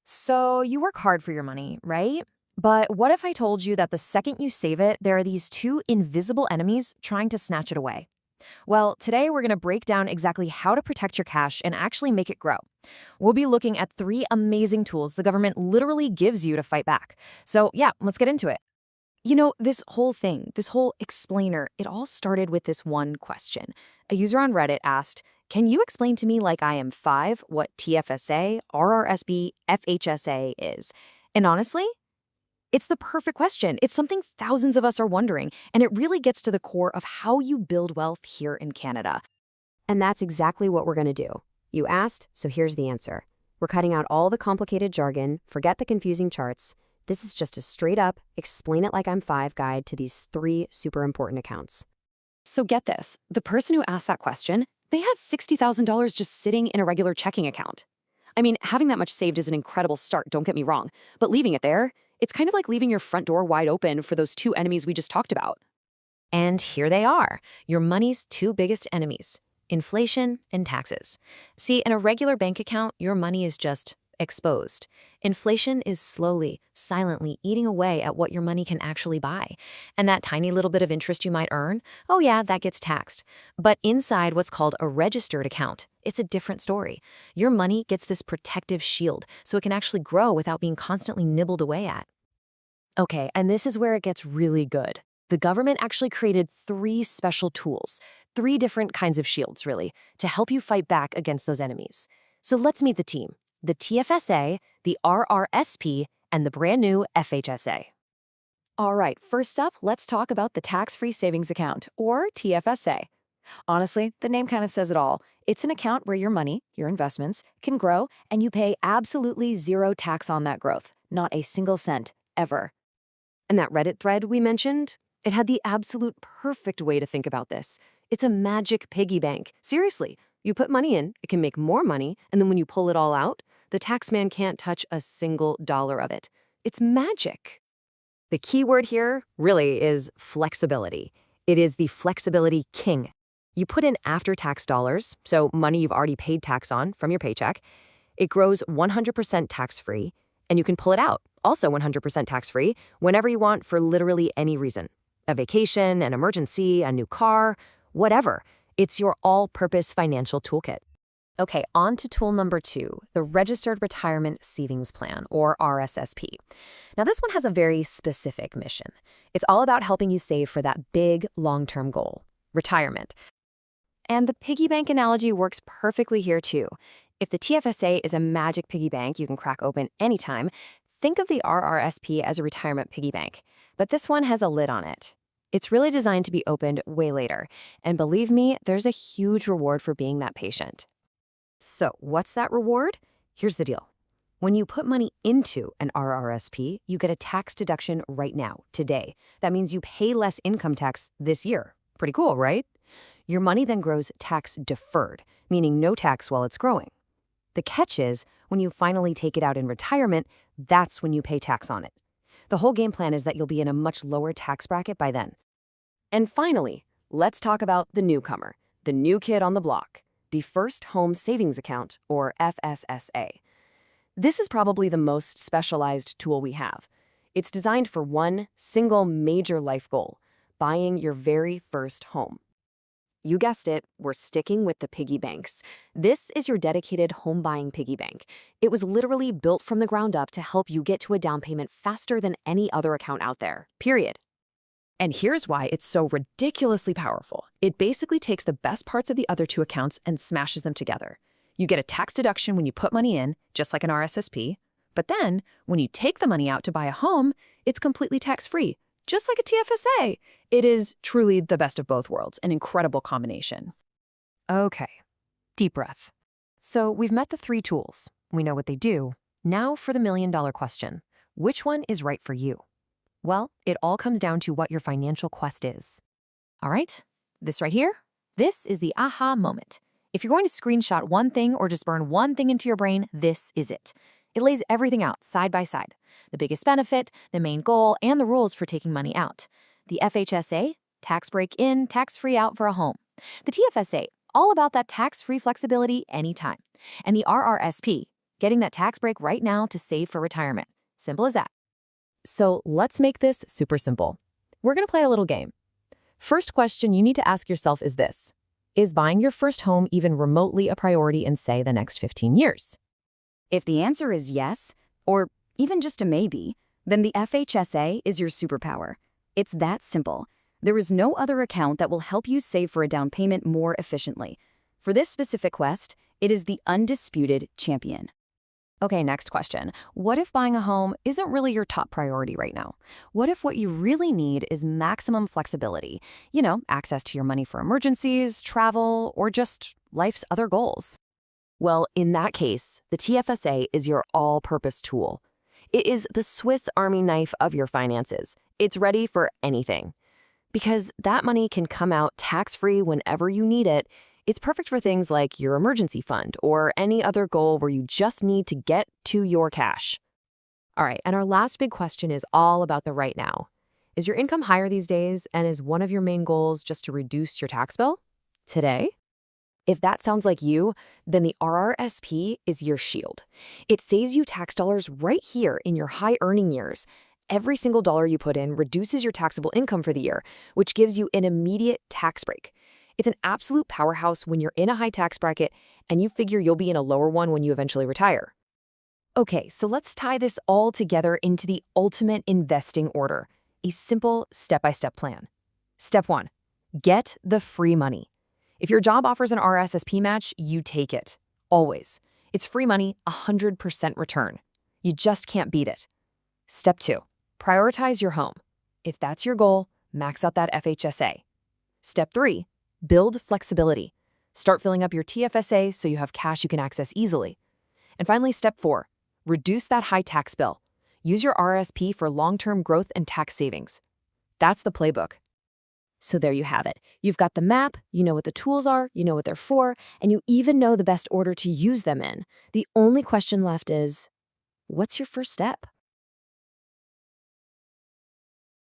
So you work hard for your money, right? But what if I told you that the second you save it, there are these two invisible enemies trying to snatch it away? Well, today we're going to break down exactly how to protect your cash and actually make it grow. We'll be looking at three amazing tools the government literally gives you to fight back. So, yeah, let's get into it. This whole thing, this whole explainer, it all started with this one question. A user on Reddit asked, "Can you explain to me, like I am five, what TFSA, RRSP, FHSA is?" And honestly, it's the perfect question. It's something thousands of us are wondering, and it really gets to the core of how you build wealth here in Canada. And that's exactly what we're going to do. You asked, so here's the answer. We're cutting out all the complicated jargon, forget the confusing charts. This is just a straight up, explain it like I'm five guide to these three super important accounts. So get this, the person who asked that question, they had $60,000 just sitting in a regular checking account. I mean, having that much saved is an incredible start, don't get me wrong, but leaving it there, it's kind of like leaving your front door wide open for those two enemies we just talked about. And here they are, your money's two biggest enemies: inflation and taxes. See, in a regular bank account, your money is just exposed. Inflation is slowly, silently eating away at what your money can actually buy. And that tiny little bit of interest you might earn, oh yeah, that gets taxed. But inside what's called a registered account, it's a different story. Your money gets this protective shield, so it can actually grow without being constantly nibbled away at. Okay, and this is where it gets really good. The government actually created three special tools, three different kinds of shields, really, to help you fight back against those enemies. So let's meet the team: the TFSA, the RRSP, and the brand new FHSA. All right, first up, let's talk about the Tax-Free Savings Account, or TFSA. Honestly, the name kind of says it all. It's an account where your money, your investments, can grow, and you pay absolutely zero tax on that growth. Not a single cent, ever. And that Reddit thread we mentioned, it had the absolute perfect way to think about this. It's a magic piggy bank. Seriously, you put money in, it can make more money, and then when you pull it all out, the taxman can't touch a single dollar of it. It's magic. The key word here really is flexibility. It is the flexibility king. You put in after-tax dollars, so money you've already paid tax on from your paycheck. It grows 100% tax-free, and you can pull it out, also 100% tax-free, whenever you want for literally any reason. A vacation, an emergency, a new car, whatever. It's your all-purpose financial toolkit. Okay, on to tool number 2, the Registered Retirement Savings Plan, or RSSP. Now, this one has a very specific mission. It's all about helping you save for that big, long-term goal: retirement. And the piggy bank analogy works perfectly here, too. If the TFSA is a magic piggy bank you can crack open anytime, think of the RRSP as a retirement piggy bank. But this one has a lid on it. It's really designed to be opened way later. And believe me, there's a huge reward for being that patient. So what's that reward? Here's the deal. When you put money into an RRSP, you get a tax deduction right now, today. That means you pay less income tax this year. Pretty cool, right? Your money then grows tax deferred, meaning no tax while it's growing. The catch is, when you finally take it out in retirement, that's when you pay tax on it. The whole game plan is that you'll be in a much lower tax bracket by then. And finally, let's talk about the newcomer, the new kid on the block, the First Home Savings Account, or FSSA. This is probably the most specialized tool we have. It's designed for one single major life goal: buying your very first home. You guessed it, we're sticking with the piggy banks. This is your dedicated home buying piggy bank. It was literally built from the ground up to help you get to a down payment faster than any other account out there, period. And here's why it's so ridiculously powerful. It basically takes the best parts of the other two accounts and smashes them together. You get a tax deduction when you put money in, just like an RSSP. But then, when you take the money out to buy a home, it's completely tax-free, just like a TFSA. It is truly the best of both worlds, an incredible combination. Okay, deep breath. So we've met the three tools. We know what they do. Now for the million-dollar question. Which one is right for you? Well, it all comes down to what your financial quest is. All right, this right here, this is the aha moment. If you're going to screenshot one thing or just burn one thing into your brain, this is it. It lays everything out side by side: the biggest benefit, the main goal, and the rules for taking money out. The FHSA, tax break in, tax-free out for a home. The TFSA, all about that tax-free flexibility anytime. And the RRSP, getting that tax break right now to save for retirement. Simple as that. So let's make this super simple. We're going to play a little game. First question you need to ask yourself is this: is buying your first home even remotely a priority in, say, the next 15 years? If the answer is yes, or even just a maybe, then the FHSA is your superpower. It's that simple. There is no other account that will help you save for a down payment more efficiently. For this specific quest, it is the undisputed champion. Okay, next question. What if buying a home isn't really your top priority right now? What if what you really need is maximum flexibility? Access to your money for emergencies, travel, or just life's other goals. Well, in that case, the TFSA is your all-purpose tool. It is the Swiss Army knife of your finances. It's ready for anything. Because that money can come out tax-free whenever you need it, it's perfect for things like your emergency fund or any other goal where you just need to get to your cash. All right, and our last big question is all about the right now. Is your income higher these days, and is one of your main goals just to reduce your tax bill today? If that sounds like you, then the RRSP is your shield. It saves you tax dollars right here in your high-earning years. Every single dollar you put in reduces your taxable income for the year, which gives you an immediate tax break. It's an absolute powerhouse when you're in a high tax bracket and you figure you'll be in a lower one when you eventually retire. Okay, so let's tie this all together into the ultimate investing order, a simple step-by-step plan. Step 1, get the free money. If your job offers an RSSP match, you take it. Always. It's free money, 100% return. You just can't beat it. Step 2, prioritize your home. If that's your goal, max out that FHSA. Step 3, build flexibility. Start filling up your TFSA so you have cash you can access easily. And finally, step 4, reduce that high tax bill. Use your RRSP for long-term growth and tax savings. That's the playbook. So there you have it. You've got the map, you know what the tools are, you know what they're for, and you even know the best order to use them in. The only question left is, what's your first step?